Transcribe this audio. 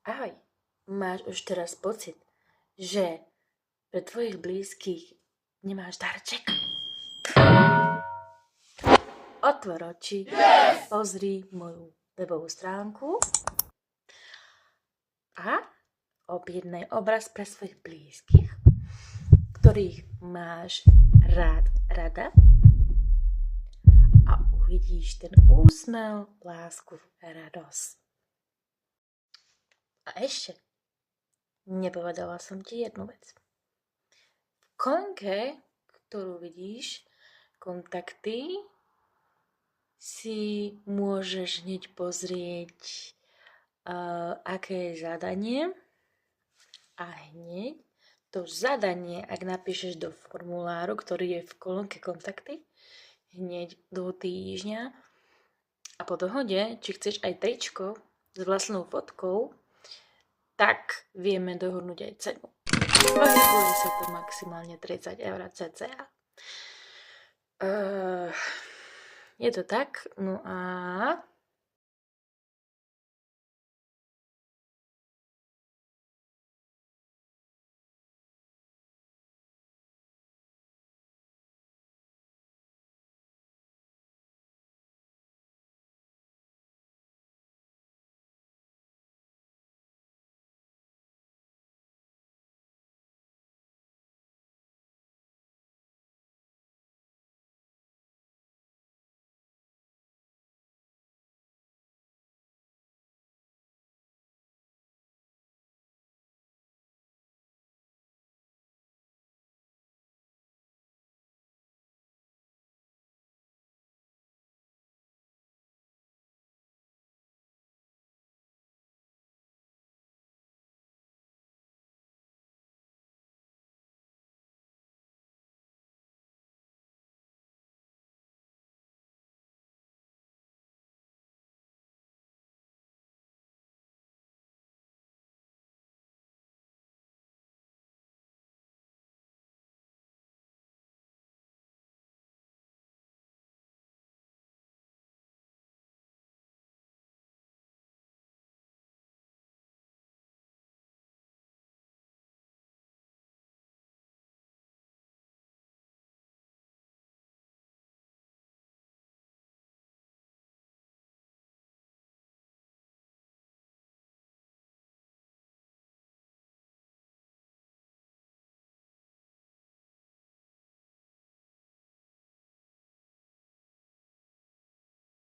Ahoj, máš už teraz pocit, že pre tvojich blízkych nemáš darček? Otvor oči, pozri moju webovú stránku a objednaj obraz pre svojich blízkych, ktorých máš rád, rada a uvidíš ten úsmev, lásku, radosť. A ešte, nepovedala som ti jednu vec. V kolónke, ktorú vidíš, kontakty, si môžeš hneď pozrieť, aké je zadanie a hneď to zadanie, ak napíšeš do formuláru, ktorý je v kolónke kontakty, hneď do týždňa a po dohode, či chceš aj tričko s vlastnou fotkou, tak vieme dohodnúť aj cenu. Pohybuje sa to maximálne 30 eur cca. Je to tak, no a